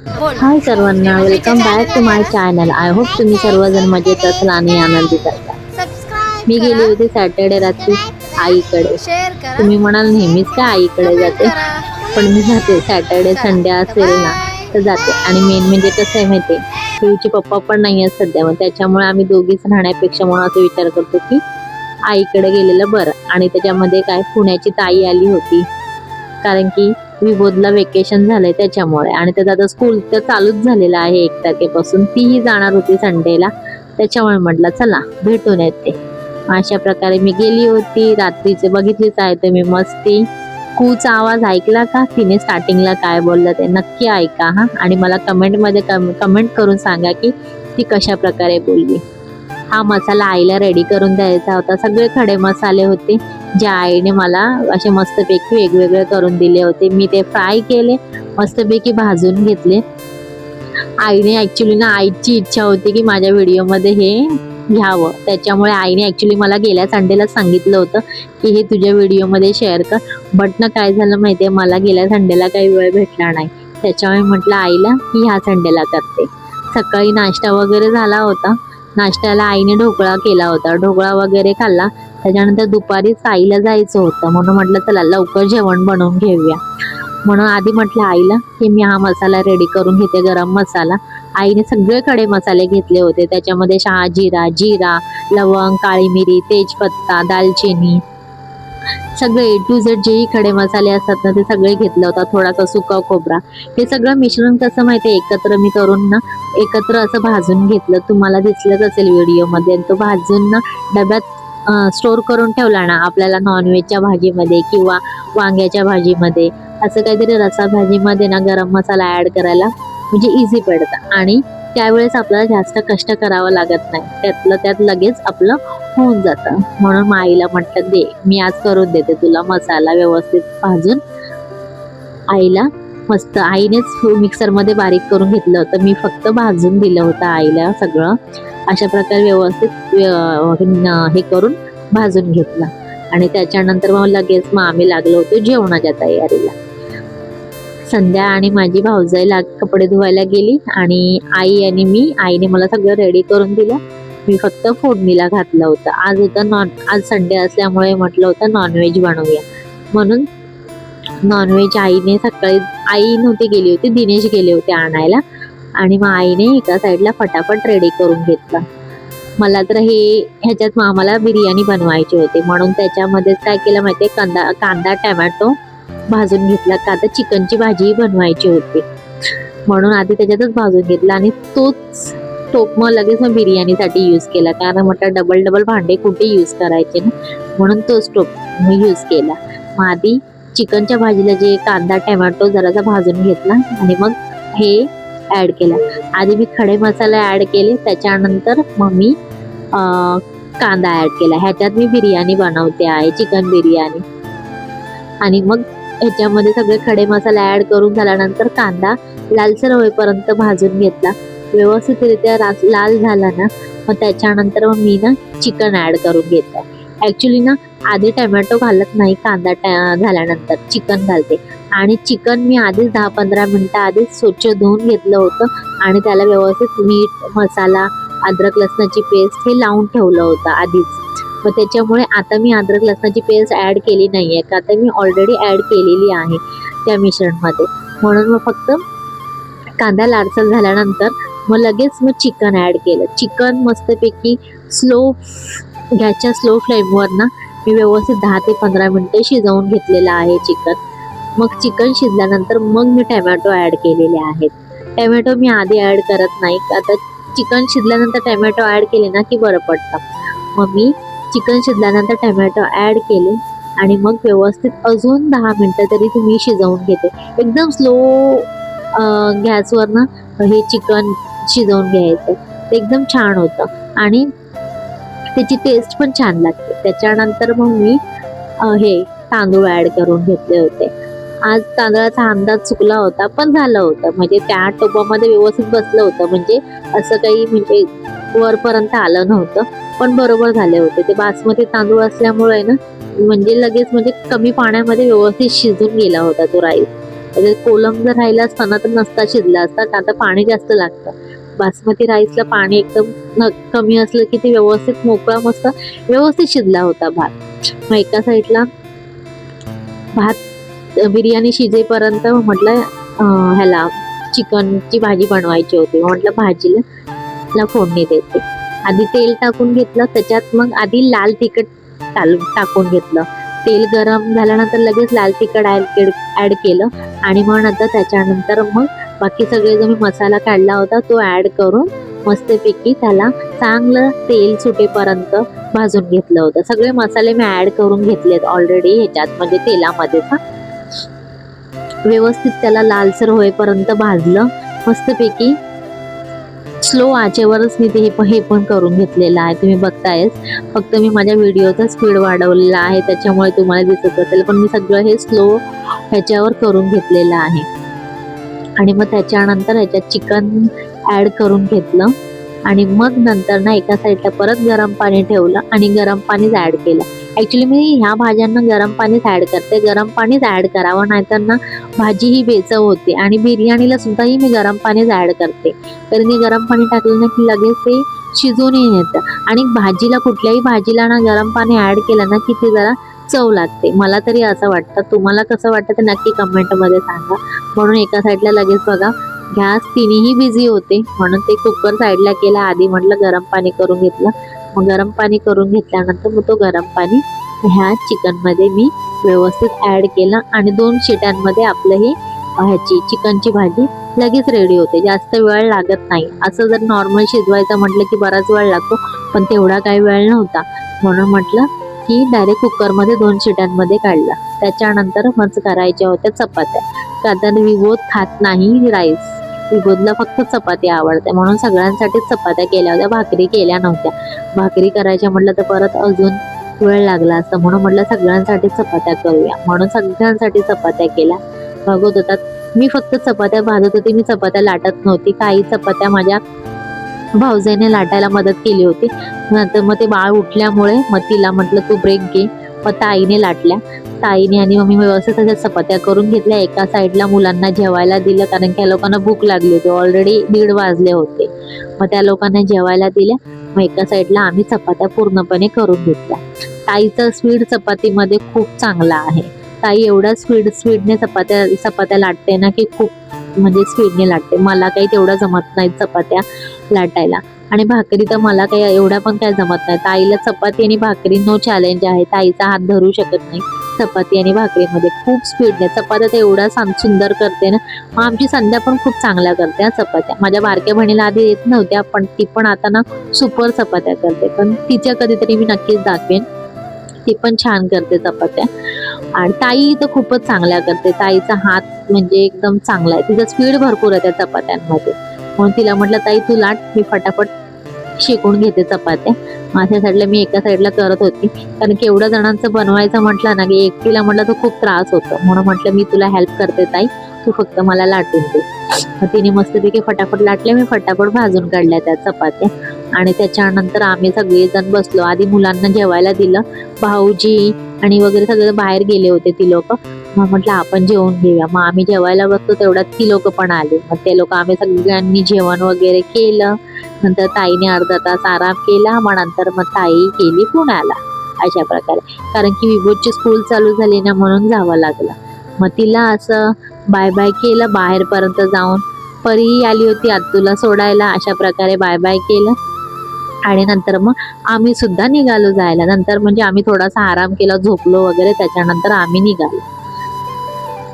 हाय सर्वांना, welcome back to my channel. I hope तुम्ही सर्वजण मजेत असाल आणि आनंदित असाल. मी गेली होती सॅटर्डे रात्री आईकडे. तुम्ही म्हणाल नेहमीच काय आईकडे जाते, पण मी जाते. सॅटर्डे संडे असेल ना तर जाते. आणि मेन म्हणजे कसं आहे माहिती आहे, पिऊचे पप्पा पण नाही आहेत सध्या, मग त्याच्यामुळे आम्ही दोघीच राहण्यापेक्षा म्हणून असं विचार करतो की आईकडे गेलेलं बरं. आणि त्याच्यामध्ये काय, पुण्याची ताई आली होती, कारण की विबोधला वेकेशन झालंय त्याच्यामुळे. आणि त्याचं आता स्कूल तर चालूच झालेलं आहे 1 तारखेपासून. तीही जाणार होती संडेला, त्याच्यामुळे म्हटलं चला भेटून येते. अशा प्रकारे मी गेली होती. रात्रीचे बघितलीच आहे तर मी मस्ती. कूचा आवाज ऐकला का, तिने स्टार्टिंगला काय बोललं ते नक्की ऐका हा. आणि मला कमेंटमध्ये कमेंट करून सांगा की ती कशा प्रकारे बोलली. हा मसाला आईला रेडी करून द्यायचा होता. सगळे खडे मसाले होते ज्या आईने मला असे मस्तपैकी वेगवेगळे करून दिले होते. मी ते फ्राय केले, मस्तपैकी भाजून घेतले. आईने ऍक्च्युली ना, आईची इच्छा होती की माझ्या व्हिडिओमध्ये हे घ्यावं, त्याच्यामुळे आईने ऍक्च्युली मला गेल्या संडेला सांगितलं होतं की हे तुझ्या व्हिडिओमध्ये शेअर कर. बट ना काय झालं माहितीये, मला गेल्या संडेला काही वेळ भेटला नाही, त्याच्यामुळे म्हटलं आईला की ह्या संडेला करते. सकाळी नाश्ता वगैरे झाला होता. नाश्त्याला आईने ढोकळा केला होता, ढोकळा वगैरे खाल्ला. त्याच्यानंतर दुपारी आईला जायचं होतं, म्हणून म्हटलं चला लवकर जेवण बनवून घेऊया. म्हणून आधी म्हटलं आईला की मी हा मसाला रेडी करून घेते, गरम मसाला. आईने सगळे खडे मसाले घेतले होते, त्याच्यामध्ये शहाजिरा, जिरा, लवंग, काळी मिरी, तेजपत्ता, दालचिनी, सगळे ए टू झेड जेही खडे मसाले असतात ना ते सगळे घेतलं होतं. थोडासा सुका खोबरा, हे सगळं मिश्रण कसं माहितीये एकत्र मी करून ना एकत्र असं भाजून घेतलं. तुम्हाला दिसलंच असेल व्हिडिओमध्ये. तो भाजून ना डब्यात स्टोर करून ठेवला ना, आपल्याला नॉनव्हेजच्या भाजीमध्ये किंवा वांग्याच्या भाजीमध्ये असं काहीतरी रसा भाजीमध्ये ना गरम मसाला ऍड करायला म्हणजे इझी पडतं. आणि त्यावेळेस आपल्याला जास्त कष्ट करावं लागत नाही, त्यातलं त्यात लगेच आपलं होऊन जातं. म्हणून आईला म्हटलं दे, मी आज करून देते तुला मसाला व्यवस्थित भाजून. आईला मस्त आईनेच मिक्सरमध्ये बारीक करून घेतलं होतं, मी फक्त भाजून दिलं होतं आईला सगळं. अशा प्रकारे व्यवस्थित हे करून भाजून घेतलं. आणि त्याच्यानंतर मग लगेच मग आम्ही लागलो होतो जेवणाच्या तयारीला. संध्या आणि माझी भाऊजाई कपडे धुवायला गेली आणि आई आणि मी, आईने मला सगळं रेडी करून दिलं, मी फक्त फोडणीला घातलं होतं. आज संडे असल्यामुळे म्हटलं होतं नॉनव्हेज बनवूया, म्हणून नॉनव्हेज आईने सकाळी, आई नव्हती गेली होती, दिनेश गेले होते आणायला. आणि मग आईने एका साईडला फटाफट रेडी करून घेतलं. मला तर ह्याच्यात आम्हाला बिर्याणी बनवायची होती, म्हणून त्याच्यामध्येच काय केलं माहितीये, कांदा टॅमॅटो भाजून घेतला. का तर चिकनची भाजी बनवायची होती, म्हणून आधी त्याच्यातच भाजून घेतला. आणि तोच टोप मग लगेच मग बिर्याणीसाठी यूज केला, कारण म्हटलं डबल भांडे कुठे यूज करायचे ना, म्हणून तोच टोप यूज केला. मग आधी चिकनच्या भाजीला जे कांदा टॅमॅटो जरासा भाजून घेतला आणि मग हे ऍड केला. आधी मी खडे मसाले ऍड केले, त्याच्यानंतर मग मी कांदा ऍड केला. ह्याच्यात मी बिर्याणी बनवते आहे, चिकन बिर्याणी. आणि मग ह्याच्यामध्ये सगळे खडे मसाले ऍड करून झाल्यानंतर कांदा लालसर होईपर्यंत भाजून घेतला. व्यवस्थितरित्या लाल झाला ना, मग त्याच्यानंतर मग मी ना चिकन ऍड करून घेतलं. ऍक्च्युली ना आधी टोमॅटो घालत नाही, कांदा झाल्यानंतर चिकन घालते. आणि चिकन मी आधीच 10-15 मिनिटं आधीच स्वच्छ धुवून घेतलं होतं आणि त्याला व्यवस्थित मीठ, मसाला, अद्रक लसणाची पेस्ट हे लावून ठेवलं होतं आधीच. मग त्याच्यामुळे आता मी अद्रक लसणाची पेस्ट ऍड केली नाहीये, का तर मी ऑलरेडी ऍड केलेली आहे त्या मिश्रणमध्ये. म्हणून मग फक्त कांदा लालसर झाल्यानंतर मग लगेच मग चिकन ऍड केलं. चिकन मस्तपैकी गॅसच्या स्लो फ्लेमवर ना मी व्यवस्थित 10 ते 15 मिनिटं शिजवून घेतलेलं आहे चिकन. मग चिकन शिजल्यानंतर मग मी टोमॅटो ऍड केलेले आहेत. टोमॅटो मी आधी ऍड करत नाही, आता चिकन शिजल्यानंतर टोमॅटो ऍड केले ना की बरं पडतं. मग मी चिकन शिजल्यानंतर टोमॅटो ऍड केले आणि मग व्यवस्थित अजून 10 मिनिटं तरी तुम्ही शिजवून घेते. एकदम स्लो गॅसवर ना हे चिकन शिजवून घ्यायचं, ते एकदम छान होतं आणि त्याची टेस्ट पण छान लागते. त्याच्यानंतर मग मी हे तांदूळ ऍड करून घेतले होते. आज तांदळाचा अंदाज चुकला होता, पण झालं होतं, म्हणजे त्या टोपामध्ये व्यवस्थित बसलं होतं, म्हणजे असं काही म्हणजे वरपर्यंत आलं नव्हतं, पण बरोबर झाले होते. ते बासमती तांदूळ असल्यामुळे ना म्हणजे लगेच म्हणजे कमी पाण्यामध्ये व्यवस्थित शिजून गेला होता तो राईस. कोलम जर राहिला असता ना तर नसता शिजला असता, का तर पाणी जास्त लागतं. बासमती राईसला पाणी एकदम कमी असलं की ते व्यवस्थित मोकळा मस्त व्यवस्थित शिजला होता भात. मग एका साईडला भात बिर्याणी शिजेपर्यंत म्हटलं ह्याला चिकनची भाजी बनवायची होती. म्हटलं भाजीला फोडणी देते. आधी तेल टाकून घेतलं, त्याच्यात मग आधी लाल तिखट टाकून घेतलं. तेल गरम झाल्यानंतर लगेच लाल तिखट ऍड केलं आणि मग नंतर त्याच्यानंतर मग बाकी सगळे जो मी मसाला काढला होता तो ऍड करून मस्तपैकी त्याला चांगलं तेल सुटेपर्यंत भाजून घेतलं होतं. सगळे मसाले मी ऍड करून घेतलेत ऑलरेडी ह्याच्यात, म्हणजे तेलामध्ये व्यवस्थित त्याला लालसर होईपर्यंत भाजलं मस्तपैकी. स्लो आचेवरच मी हे पण करून घेतलेलं आहे. तुम्ही बघतायच, फक्त मी माझ्या व्हिडिओचा स्पीड वाढवलेला आहे त्याच्यामुळे तुम्हाला दिसत असेल, पण मी सगळं हे स्लो ह्याच्यावर करून घेतलेलं आहे. आणि मग त्याच्यानंतर ह्याच्यात चिकन ऍड करून घेतलं आणि मग नंतर ना एका साईडला परत गरम पाणी ठेवलं आणि गरम पाणीच ऍड केलं. ऍक्च्युली मी ह्या भाज्यांना गरम पाणीच ऍड करते. गरम पाणीच ऍड करावं, नाहीतर ना भाजी ही बेचव होते. आणि बिर्याणीला सुद्धाही मी गरम पाणीच ऍड करते, कारण की गरम पाणी टाकलं ना की लगेच ते शिजूनही येतं. आणि भाजीला कुठल्याही भाजीला ना गरम पाणी ऍड केलं ना की ते जरा चव लागते. मला तरी असं वाटतं. तुम्हाला कसं वाटतं ते नक्की कमेंटमध्ये सांगा. म्हणून एका साईडला लगेच बघा गॅस तिन्ही बिझी होते, म्हणून ते कुकर साईडला केला. आधी म्हटलं गरम पाणी करून घेतलं. मग गरम पाणी करून घेतल्यानंतर मग तो गरम पाणी ह्या चिकनमध्ये मी व्यवस्थित ऍड केलं आणि 2 शिट्यांमध्ये आपलं ही ह्याची चिकनची भाजी लगेच रेडी होते. जास्त वेळ लागत नाही. असं जर नॉर्मल शिजवायचं म्हटलं की बराच वेळ लागतो, पण तेवढा काही वेळ नव्हता. म्हणून म्हटलं की डायरेक्ट कुकरमध्ये 2 शिट्यांमध्ये काढला. त्याच्यानंतर मग करायच्या होत्या चपात्या. कारण विभोद खात नाही राईस, विभोदला फक्त चपाती आवडते, म्हणून सगळ्यांसाठी चपात्या केल्या होत्या. भाकरी केल्या नव्हत्या. भाकरी करायच्या म्हटलं तर परत अजून वेळ लागला असता, म्हणून म्हटलं सगळ्यांसाठी चपात्या करूया. म्हणून सगळ्यांसाठी चपात्या केल्या. बघत होतात मी फक्त चपात्या भाजत होती, मी चपात्या लाटत नव्हती. काही चपात्या माझ्या भाऊजाईने लाटायला मदत केली होती. नंतर मग ते बाळ उठल्यामुळे मग तिला म्हटलं तू ब्रेक घे. मग ताईने लाटल्या. ताईने आणि मम्मी व्यवस्थित त्याच्या चपात्या करून घेतल्या. एका साईडला मुलांना जेवायला दिलं, कारण की त्या लोकांना भूक लागली होती. ऑलरेडी 1:30 वाजले होते. मग त्या लोकांना जेवायला दिल्या. मग एका साईडला आम्ही चपात्या पूर्णपणे करून घेतल्या. ताईचं स्पीड चपातीमध्ये खूप चांगला आहे. ताई एवढ्या स्पीडने चपात्या लाटते ना की खूप म्हणजे स्पीडने लाटते. मला काही तेवढं जमत नाही चपात्या लाटायला. आणि भाकरी तर मला काही एवढ्या पण काय जमत नाही. ताईला चपाती आणि भाकरी नो चॅलेंज आहे. ताईचा हात धरू शकत नाही चपाती आणि भाकरीमध्ये. खूप स्पीडने चपात्या तर एवढ्या सुंदर करते ना. मग आमची संध्या पण खूप चांगल्या करते हा चपात्या. माझ्या बारक्या बहिणीला आधी येत नव्हत्या, पण ती पण आता ना सुपर चपात्या करते. पण तिच्या कधीतरी मी नक्कीच दाखवेन. ती पण छान करते चपात्या. आणि ताई तर खूपच चांगल्या करते. ताईचा हात म्हणजे एकदम चांगला आहे. तिचा स्पीड भरपूर आहे त्या चपात्यांमध्ये. म्हणून तिला म्हटलं ताई तू लाट, मी फटाफट शिकून घेते चपात्या. माझ्या साईडला मी एका साईडला करत होती, कारण की एवढ्या जणांचं बनवायचं म्हटलं ना की एकटीला म्हटलं तर खूप त्रास होतो. म्हणून म्हटलं मी तुला हेल्प करते ताई, तू फक्त मला लाटून दे. मग तिने मस्तपैकी फटाफट लाटल्या. मी फटाफट भाजून काढल्या त्या चपात्या. आणि त्याच्यानंतर आम्ही सगळेजण बसलो. आधी मुलांना जेवायला दिलं. भाऊजी आणि वगैरे सगळे बाहेर गेले होते ती लोक. मग म्हटलं आपण जेवून घेऊया. मग आम्ही जेवायला बसतो तेवढ्यात ती लोक पण आले. मग ते लोक आम्ही सगळ्यांनी जेवण वगैरे केलं. नंतर ताईने अर्धा तास आराम केला. मग नंतर मग ताई गेली पुण्याला. अशा प्रकारे, कारण की विभोदची स्कूल चालू झाली ना, म्हणून जावं लागलं. मग तिला असं बाय बाय केलं बाहेरपर्यंत जाऊन. परी आली होती आत्तूला सोडायला. अशा प्रकारे बाय बाय केलं. आणि नंतर मग आम्ही सुद्धा निघालो जायला. नंतर म्हणजे आम्ही थोडासा आराम केला, झोपलो वगैरे. त्याच्यानंतर आम्ही निघालो.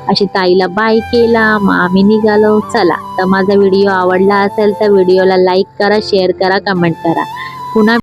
अशी ताईला बाय केला. मग आम्ही निघालो. चला तर माझा व्हिडिओ आवडला असेल तर व्हिडिओला लाईक करा, शेअर करा, कमेंट करा. पुन्हा